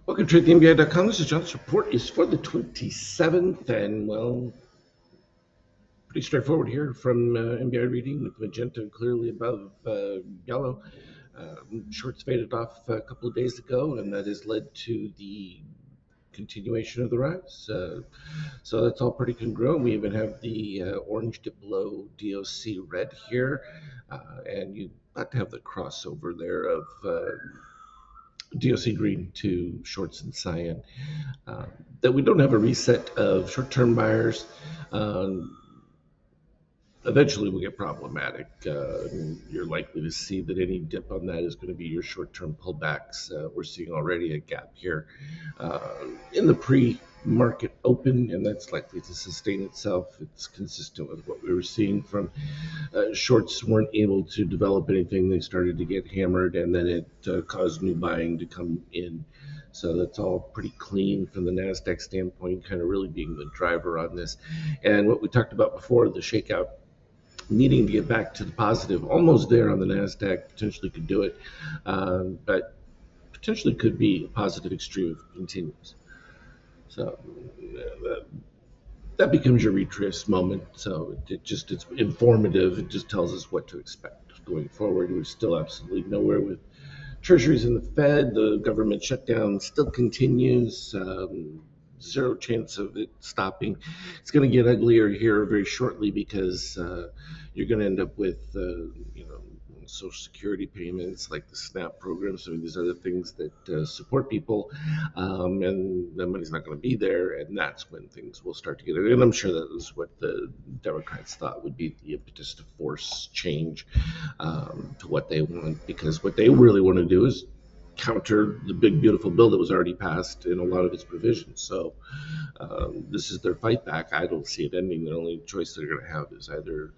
Welcome to TradeTheMBA.com. This is John's report is for the 27th, and well, pretty straightforward here from MBI reading with magenta clearly above yellow. Shorts faded off a couple of days ago, and that has led to the continuation of the rise. So that's all pretty congruent. We even have the orange dip below DOC red here, and you got to have the crossover there of DOC green to shorts and cyan. Uh, that we don't have a reset of short-term buyers. Um, Eventually will get problematic. You're likely to see that any dip on that is going to be your short-term pullbacks. We're seeing already a gap here uh, in the pre-market open, and that's likely to sustain itself. It's consistent with what we were seeing from shorts weren't able to develop anything. They started to get hammered, and then it caused new buying to come in. So that's all pretty clean from the NASDAQ standpoint, kind of really being the driver on this. And what we talked about before, the shakeout needing to get back to the positive, almost there on the Nasdaq, potentially could do it, but potentially could be a positive extreme if it continues. So that becomes your retrace moment. So it's informative. It just tells us what to expect going forward. We're still absolutely nowhere with treasuries in the Fed. The government shutdown still continues. Zero chance of it stopping. It's going to get uglier here very shortly because you're going to end up with, Social Security payments like the SNAP program, some of these other things that support people, and the money's not going to be there, and that's when things will start to get. And I'm sure that was what the Democrats thought would be the impetus to force change to what they want, because what they really want to do is counter the big beautiful bill that was already passed in a lot of its provisions. So this is their fight back. I don't see it ending. The only choice they're going to have is either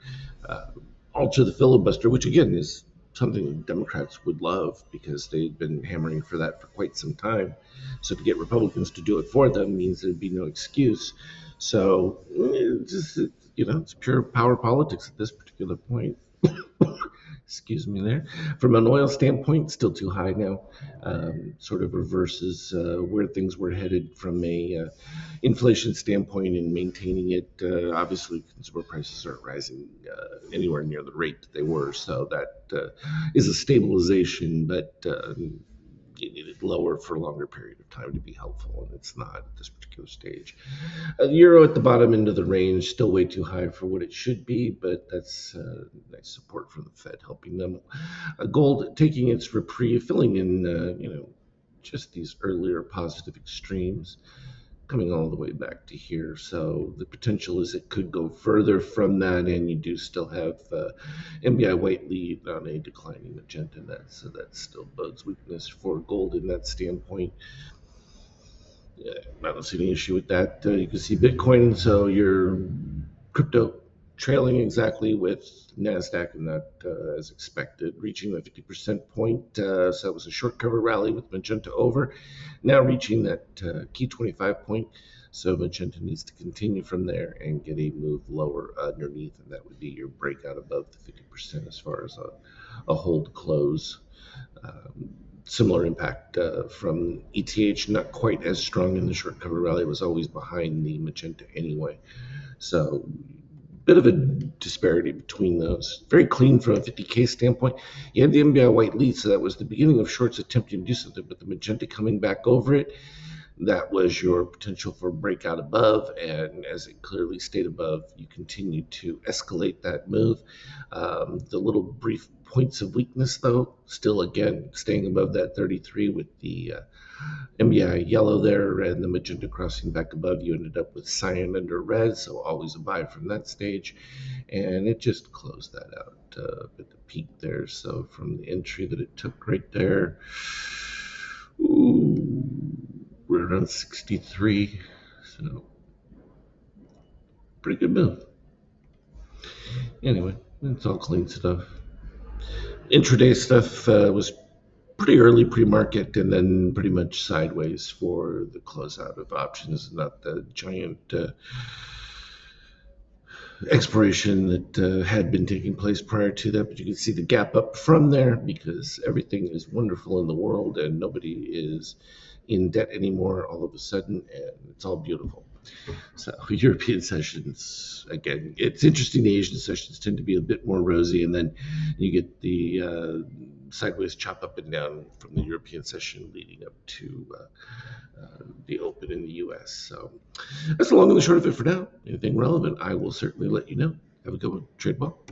uh, alter the filibuster, which again is something Democrats would love because they've been hammering for that for quite some time. So to get Republicans to do it for them means there'd be no excuse. So it's pure power politics at this particular point. Excuse me there. From an oil standpoint, still too high now. Sort of reverses where things were headed from a inflation standpoint and maintaining it. Obviously, consumer prices aren't rising anywhere near the rate that they were, so that is a stabilization, but it needed lower for a longer period of time to be helpful, and it's not at this particular stage. The euro at the bottom end of the range, still way too high for what it should be, but that's nice support from the Fed helping them. Gold taking its reprieve, filling in, just these earlier positive extremes, coming all the way back to here. So the potential is it could go further from that, and you do still have MBI white lead on a declining magenta net, so that still bodes weakness for gold in that standpoint. Yeah, I don't see any issue with that. You can see Bitcoin, so your crypto trailing exactly with Nasdaq, and that as expected, reaching the 50% point. So that was a short cover rally with magenta over. Now reaching that key 25 point. So magenta needs to continue from there and get a move lower underneath, and that would be your breakout above the 50% as far as a hold close. Um, Similar impact from ETH, not quite as strong in the short cover rally. It was always behind the magenta anyway. So bit of a disparity between those. Very clean from a 50K standpoint. You had the MBI white lead, so that was the beginning of shorts attempting to do something, but the magenta coming back over it, that was your potential for breakout above. And as it clearly stayed above, you continue to escalate that move. The little brief points of weakness, though, still again staying above that 33 with the MBI yellow there and the magenta crossing back above. You ended up with cyan under red, so always a buy from that stage. And it just closed that out at the peak there. So from the entry that it took right there, ooh, we're around 63. So pretty good move. Anyway, it's all clean stuff. Intraday stuff was pretty early pre-market and then pretty much sideways for the closeout of options, not the giant exploration that had been taking place prior to that. But you can see the gap up from there because everything is wonderful in the world and nobody is in debt anymore all of a sudden, and it's all beautiful. So European sessions, again, it's interesting. The Asian sessions tend to be a bit more rosy, and then you get the sideways chop up and down from the European session leading up to the Open in the U.S. So that's the long and the short of it for now. Anything relevant, I will certainly let you know. Have a good one. Trade well.